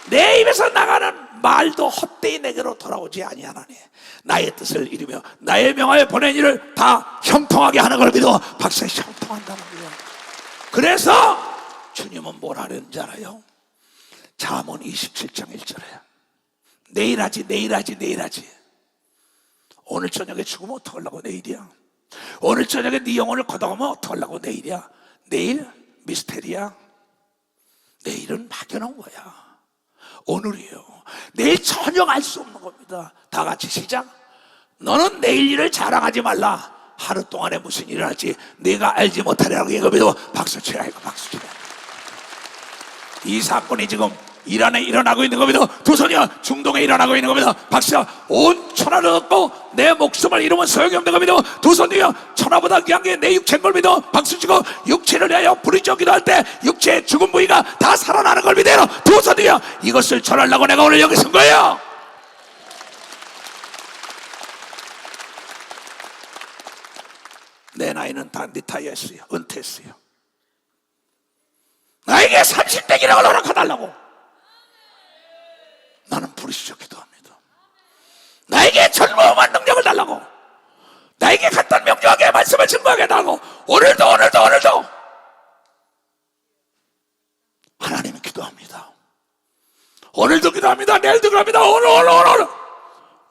내 입에서 나가는 말도 헛되이 내게로 돌아오지 아니하나니 나의 뜻을 이루며 나의 명하에 보낸 일을 다 형통하게 하는 걸 믿어. 박사 형통한다는 거예요. 그래서 주님은 뭘 하는지 알아요? 잠언 27장 1절에 내일 하지 오늘 저녁에 죽으면 어떡하려고 내일이야. 오늘 저녁에 네 영혼을 걷어가면 어떡하려고 내일이야. 내일 미스테리야. 내일은 막연한 거야. 오늘이에요. 내일 전혀 알 수 없는 겁니다. 다 같이 시작. 너는 내일 일을 자랑하지 말라. 하루 동안에 무슨 일을 할지 내가 알지 못하리라고 이거면서 박수 쳐야 이거 박수 쳐야. 이 사건이 지금 이란에 일어나고 있는 겁니다. 두 손이야 중동에 일어나고 있는 겁니다. 박수야 온 천하를 얻고 내 목숨을 잃으면 소용이 없는 겁니다. 두 손이야 천하보다 귀한 게 내 육체인 걸 믿어. 박수 치고 육체를 위하여 부르짖어 기도할 때 육체의 죽은 부위가 다 살아나는 걸 믿어요. 두 손이야 이것을 전하려고 내가 오늘 여기 선 거예요. 내 나이는 다 리타이어했어요. 은퇴했어요. 나에게 30대 기록을 허락해달라고. 나는 부르짖어 기도합니다. 나에게 전무후무한 능력을 달라고. 나에게 갔던 명료하게 말씀을 증거하게 해달라고. 오늘도 하나님은 기도합니다. 오늘도 기도합니다. 내일도 기도합니다.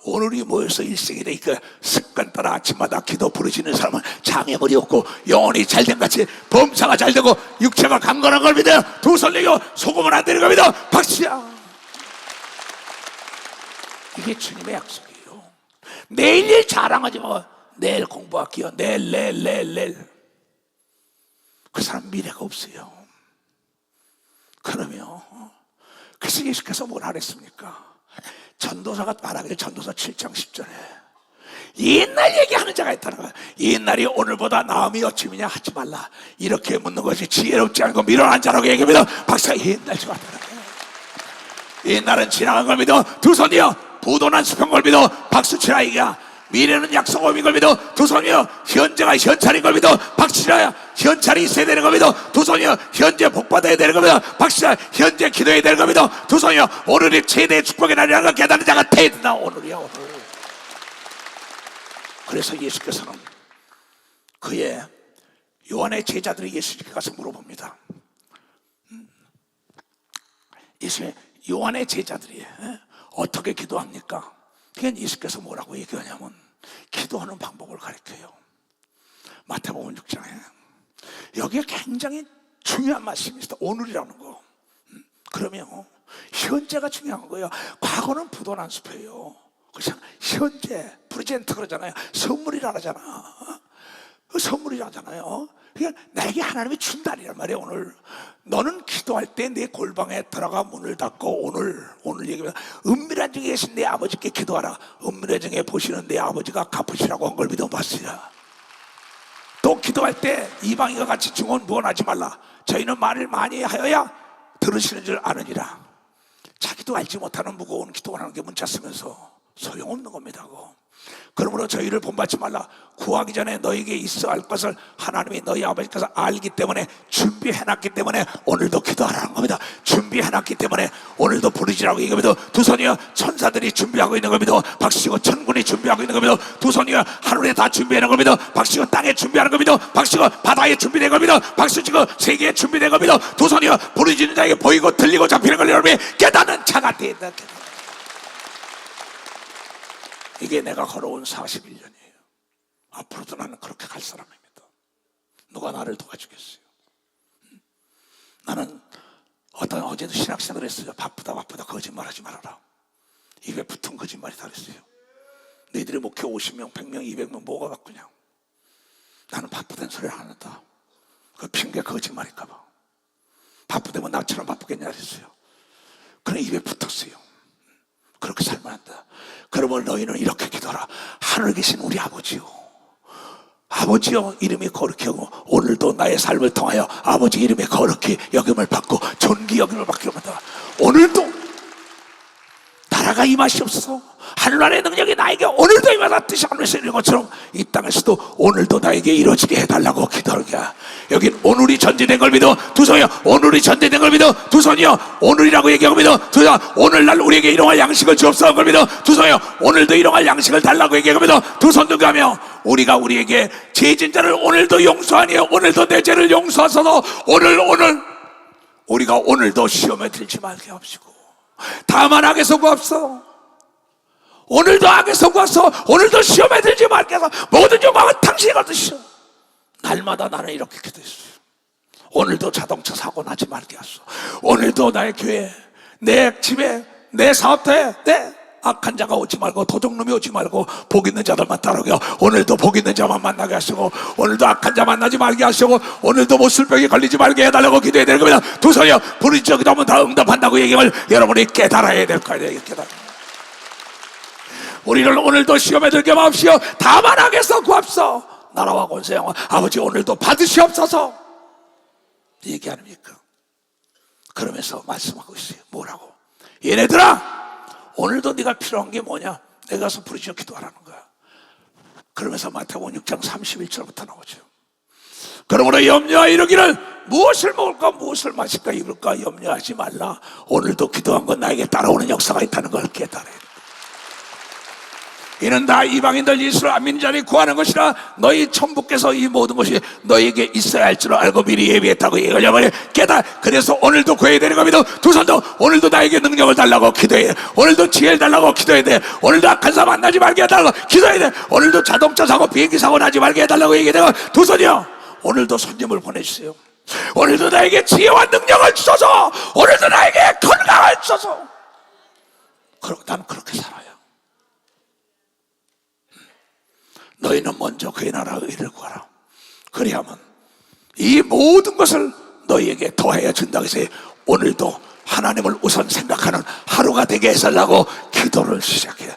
오늘이 모여서 일생이 되니까 습관 따라 아침마다 기도 부르짖는 사람은 장애물이 없고 영혼이 잘된 같이 범사가 잘되고 육체가 강건한 걸 믿어요. 두 손 내고 소금은 안 되는 걸 믿어. 박수야. 이게 주님의 약속이에요. 내일 자랑하지 마. 내일 공부할게요. 내일. 그 사람 미래가 없어요. 그러면 그래서 예수께서 뭘 하랬습니까? 전도사가 말하기를 전도서 7장 10절에 옛날 얘기하는 자가 있다는 거야. 옛날이 오늘보다 나음이 어찌미냐 하지 말라. 이렇게 묻는 것이 지혜롭지 않고 미련한 자라고 얘기합니다. 박사가 옛날 저 같다는 거야. 옛날은 지나간 걸 믿어. 두 손이여 부도난 수평 걸 믿어. 박수치라 이가. 미래는 약속업인 걸 믿어. 두 손이여 현재가 현찰인 걸 믿어. 박수치라. 현찰이 있어야 되는 걸 믿어. 두 손이여 현재 복받아야 되는 걸 믿어. 박수치라. 현재 기도해야 되는 걸 믿어. 두 손이여 오늘이 최대의 축복의 날이라는 걸 깨닫는 자가 태어나. 오늘이야 오늘. 그래서 예수께서는 그의 요한의 제자들이 예수님께 가서 물어봅니다. 예수의 요한의 제자들이 어떻게 기도합니까? 그건 예수께서 뭐라고 얘기하냐면 기도하는 방법을 가르쳐요. 마태복음 6장에 여기에 굉장히 중요한 말씀이 있어. 오늘이라는 거. 그러면 현재가 중요한 거예요. 과거는 부도난 숲이에요. 그냥 현재 프레젠트 그러잖아요. 선물이라잖아. 선물이라잖아요. 그러니까 나에게 하나님이 준다리란 말이에요. 오늘 너는 기도할 때 내 골방에 들어가 문을 닫고 오늘 얘기하면 은밀한 중에 계신 내 아버지께 기도하라. 은밀한 중에 보시는 내 아버지가 갚으시라고 한 걸 믿어봤어요. 또 기도할 때 이방인과 같이 증언 무언하지 말라. 저희는 말을 많이 하여야 들으시는 줄 아느니라. 자기도 알지 못하는 무거운 기도하는 게 문자 쓰면서 소용없는 겁니다. 그러므로 저희를 본받지 말라. 구하기 전에 너에게 있어야 할 것을 하나님이 너희 아버지께서 알기 때문에 준비해놨기 때문에 오늘도 기도하라는 겁니다. 준비해놨기 때문에 오늘도 부르짖으라고 얘기합니다. 두 손이여 천사들이 준비하고 있는 겁니다. 박수치고 천군이 준비하고 있는 겁니다. 두 손이여 하늘에 다 준비하는 겁니다. 박수치고 땅에 준비하는 겁니다. 박수치고 바다에 준비된 겁니다. 박수치고 세계에 준비된 겁니다. 두 손이여 부르짖는 자에게 보이고 들리고 잡히는 걸 여러분이 깨닫는 자가 되다. 이게 내가 걸어온 41년이에요. 앞으로도 나는 그렇게 갈 사람입니다. 누가 나를 도와주겠어요? 나는 어제도 신학생을 했어요. 바쁘다 거짓말하지 말아라. 입에 붙은 거짓말이 다 그랬어요. 너희들이 목회 50명 100명 200명 뭐가 바꾸냐. 나는 바쁘다는 소리를 안 한다. 그 핑계 거짓말일까 봐. 바쁘다면 나처럼 바쁘겠냐 그랬어요. 그래 입에 붙었어요. 그렇게 살면 한다. 그러면 너희는 이렇게 기도하라. 하늘에 계신 우리 아버지요, 아버지요 이름이 거룩히 하고 오늘도 나의 삶을 통하여 아버지 이름의 거룩히 여김을 받고 존귀 여김을 받게 합니다. 오늘도 나라가 임하시옵소서. 하늘나라의 능력이 나에게 오늘도 임하듯이 하늘에서 이런 것처럼 이 땅에서도 오늘도 나에게 이루어지게 해달라고 기도하게. 여긴 오늘이 전제된 걸 믿어. 두 손이여 오늘이 전제된 걸 믿어. 두 손이여 오늘이라고 얘기하고 믿어. 두 손이여 오늘날 우리에게 일용할 양식을 주옵소서 걸 믿어. 두 손이여 오늘도 일용할 양식을 달라고 얘기하고 믿어. 두 손 들고 하며 우리가 우리에게 죄진 자를 오늘도 용서하니 오늘도 내 죄를 용서하소서. 오늘 우리가 오늘도 시험에 들지 말게 합시고 다만 악에서 구합소. 오늘도 악에서 구하소. 오늘도 시험에 들지 말게 해서 모든 영광은 당신이 받으시오. 날마다 나는 이렇게 기도했어요. 오늘도 자동차 사고 나지 말게 하소서. 오늘도 나의 교회, 내 집에, 내 사업터에 내 악한 자가 오지 말고 도둑놈이 오지 말고 복 있는 자들만 따르게 하고 오늘도 복 있는 자만 만나게 하시고 오늘도 악한 자 만나지 말게 하시고 오늘도 못술병에 걸리지 말게 해달라고 기도해야 되는 겁니다. 두 손이여 부르짖어 기도하면 다 응답한다고 얘기를 여러분이 깨달아야 될 거예요. 우리를 오늘도 시험에 들게 마옵시오. 다만 악에서 구합소. 나라와 권세 영광 아버지 오늘도 받으시옵소서. 얘기 아닙니까? 그러면서 말씀하고 있어요. 뭐라고? 얘네들아 오늘도 네가 필요한 게 뭐냐? 내가 가서 부르짖어 기도하라는 거야. 그러면서 마태복음 6장 31절부터 나오죠. 그러므로 염려하 이르기를 무엇을 먹을까 무엇을 마실까 입을까 염려하지 말라. 오늘도 기도한 건 나에게 따라오는 역사가 있다는 걸 깨달아야 돼. 이는 다 이방인들 예수를 안 믿는 자들이 구하는 것이라. 너희 천부께서 이 모든 것이 너에게 있어야 할 줄 알고 미리 예비했다고 얘기하려면 깨달. 그래서 오늘도 구해야 되는 겁니다. 두 손도 오늘도 나에게 능력을 달라고 기도해. 오늘도 지혜를 달라고 기도해야 돼. 오늘도 악한 사람 만나지 말게 해달라고 기도해야 돼. 오늘도 자동차 사고 비행기 사고 나지 말게 해달라고 얘기해야 돼. 두 손이요, 오늘도 손님을 보내주세요. 오늘도 나에게 지혜와 능력을 주소서. 오늘도 나에게 건강을 주소서. 나는 그렇게 살아요. 너희는 먼저 그의 나라의 의를 구하라. 그리하면 이 모든 것을 너희에게 더하여 준다고 해서 오늘도 하나님을 우선 생각하는 하루가 되게 해달라고 기도를 시작해.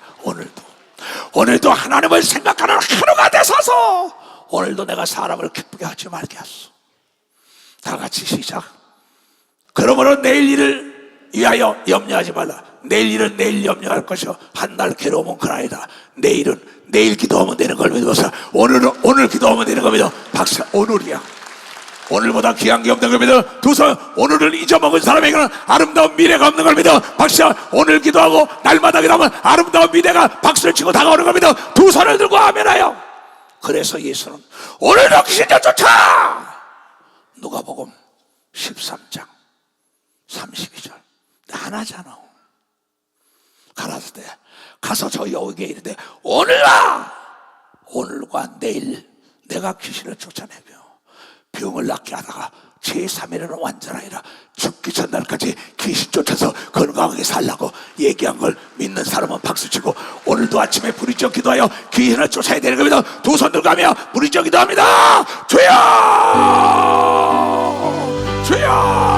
오늘도 하나님을 생각하는 하루가 되소서. 오늘도 내가 사람을 기쁘게 하지 말게 하소서. 다 같이 시작. 그러므로 내일 일을 위하여 염려하지 말라. 내일 일은 내일 염려할 것이요 한날 괴로움은 그나이다. 내일은 내일 기도하면 되는 걸 믿어서 오늘은 오늘 기도하면 되는 겁니다. 박사, 오늘이야. 오늘보다 귀한 게 없는 걸 믿어. 두 손, 오늘을 잊어먹은 사람에게는 아름다운 미래가 없는 걸 믿어. 박사, 오늘 기도하고 날마다 기도하면 아름다운 미래가 박수를 치고 다가오는 걸 믿어. 두 손을 들고 아멘하여. 그래서 예수는 오늘도 귀신을 쫓아. 누가복음 13장 32절 안 하잖아. 가라사 때 가서 저 여우에게 이르되 오늘과 내일 내가 귀신을 쫓아내며 병을 낫게 하다가 제3일에는 완전하리라. 죽기 전날까지 귀신 쫓아서 건강하게 살라고 얘기한 걸 믿는 사람은 박수치고 오늘도 아침에 부르짖어 기도하여 귀신을 쫓아야 되는 겁니다. 두 손 들고 가며 부르짖어 기도합니다. 주여 주여.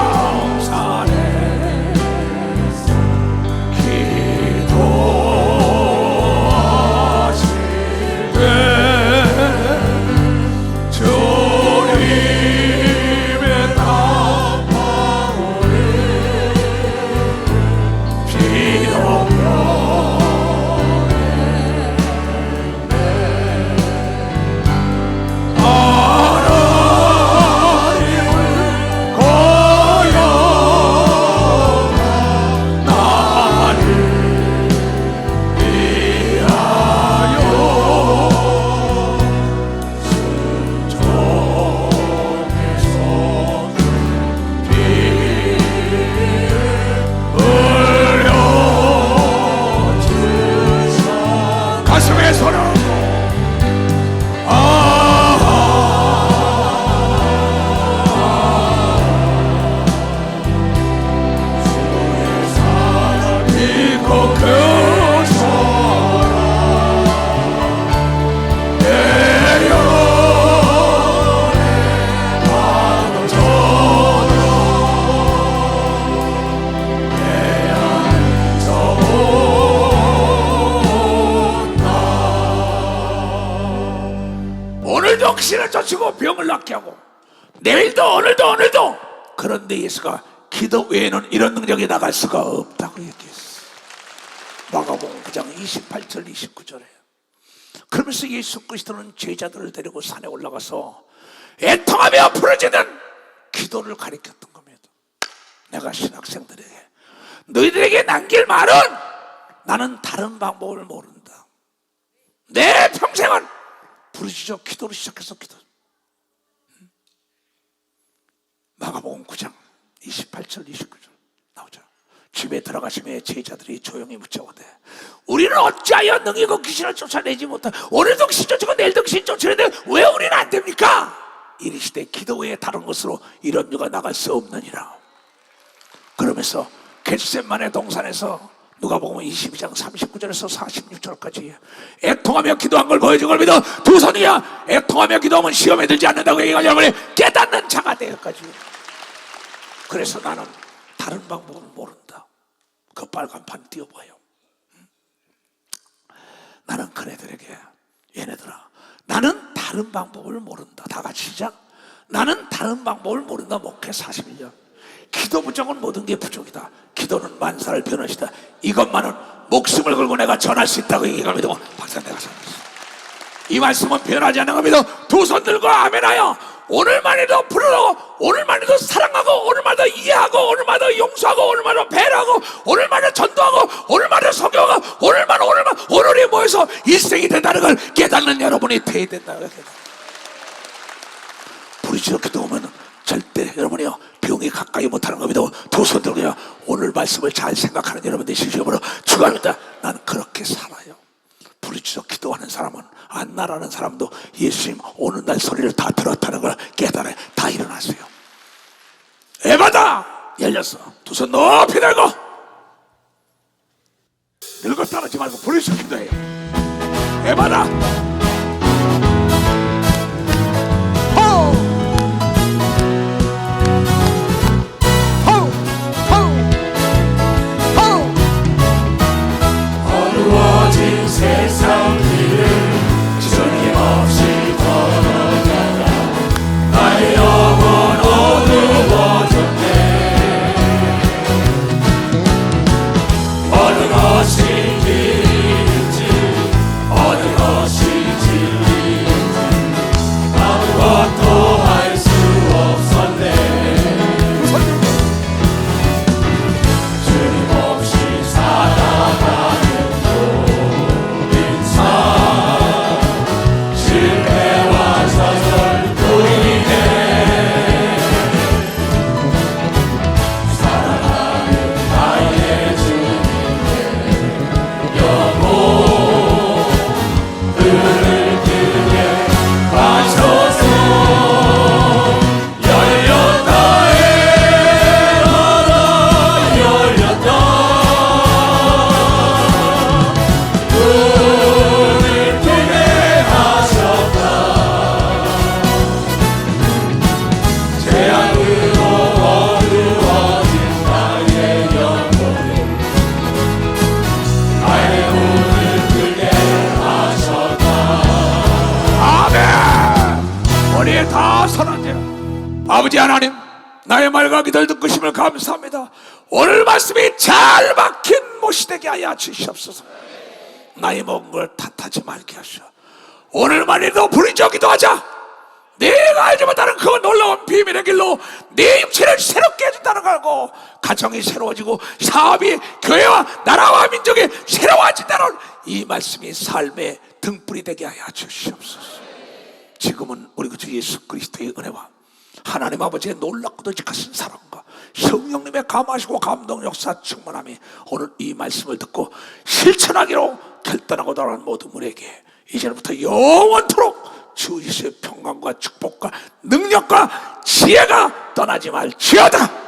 가슴에 손을 귀신을 쫓고 병을 낫게 하고 내일도 오늘도. 그런데 예수가 기도 외에는 이런 능력이 나갈 수가 없다고 얘기했어. 마가복음 9장 28절 29절에. 그러면서 예수 그리스도는 제자들을 데리고 산에 올라가서 애통하며 부르짖는 기도를 가르쳤던 겁니다. 내가 신학생들에게 너희들에게 남길 말은 나는 다른 방법을 모른다. 내 평생은 부르짖어 기도를 시작해서 기도. 마가복음 9장 28절 29절 나오죠. 집에 들어가시며 제자들이 조용히 묻자오되 우리는 어찌하여 능히 그 귀신을 쫓아내지 못하. 오늘도 귀신 쫓고 내일도 귀신 쫓으는데 왜 우리는 안 됩니까? 이르시되 기도 외에 다른 것으로 이런 유가 나갈 수 없느니라. 그러면서 겟세마네 동산에서 누가복음 22장 39절에서 46절까지 애통하며 기도한 걸 보여준 걸 믿어. 두 손이야. 애통하며 기도하면 시험에 들지 않는다고 얘기하려면 깨닫는 자가 되어까지. 그래서 나는 다른 방법을 모른다. 그 빨간판 띄워봐요. 나는 그네들에게 얘네들아 나는 다른 방법을 모른다. 다 같이 시작. 나는 다른 방법을 모른다. 목회 41년 기도 부족은 모든 게 부족이다. 기도는 만사를 변화시다. 이것만은 목숨을 걸고 내가 전할 수 있다고 얘기합니다. 박사 내가 전했어. 이 말씀은 변하지 않는 겁니다. 두 손 들고 아멘하여 오늘만 해도 부르고, 오늘만 해도 사랑하고, 오늘만 해도 이해하고, 오늘만 해도 용서하고, 오늘만 해도 배려하고, 오늘만 해도 전도하고, 오늘만 해도 성경하고, 오늘이 모여서 일생이 된다는 걸 깨닫는 여러분이 돼야 된다는 거예요. 부르짖어 기도하면 절대 여러분이요 병이 가까이 못하는 겁니다. 두 손 들고요 오늘 말씀을 잘 생각하는 여러분 되시기로 축원합니다. 나는 그렇게 살아요. 부르짖어 기도하는 사람은 안나라는 사람도 예수님 오는 날 소리를 다 들었다는 걸 깨달아요. 다 일어나세요. 에바다 열렸어. 두 손 높이 들고 늙었다 하지 말고 부르짖어 기도해요. 에바다
어두워진 세상 길을 주님 없이 걸어가다 나의 영혼 어두워졌네. 어느 것이 길인지 어느 것이 진리인지 아무것도 알 수 없었네. 주님 없이 살아가는 실패와 좌절뿐이네. 사랑하는 나의 주님의 영혼 그를 크게 바쳐서 열렸다 에라라 열렸다. 눈을 뜨게 하셨다. 재앙으로 어두워진 나의 영혼을 나의 눈을 뜨게 하셨다.
아멘. 우리 다 선한대요. 아버지 하나님 나의 말과 기도를 듣으심을 감사합니다. 오늘 말씀이 잘 박힌 못이 되게 하여 주시옵소서. 나의 먹은 걸 탓하지 말게 하시오. 오늘만이라도 부르짖어 기도하자. 내가 알지 못하는 그 놀라운 비밀의 길로 내 육체를 새롭게 해준다는 걸 알고 가정이 새로워지고 사업이 교회와 나라와 민족이 새로워진다는 이 말씀이 삶의 등불이 되게 하여 주시옵소서. 지금은 우리 주 예수 그리스도의 은혜와 하나님 아버지의 놀랍고도 지극하신 사랑과 성령님의 감하시고 감동 역사 충만함이 오늘 이 말씀을 듣고 실천하기로 결단하고 돌아온 모든 분에게 이제부터 영원토록 주 예수의 평강과 축복과 능력과 지혜가 떠나지 말지어다.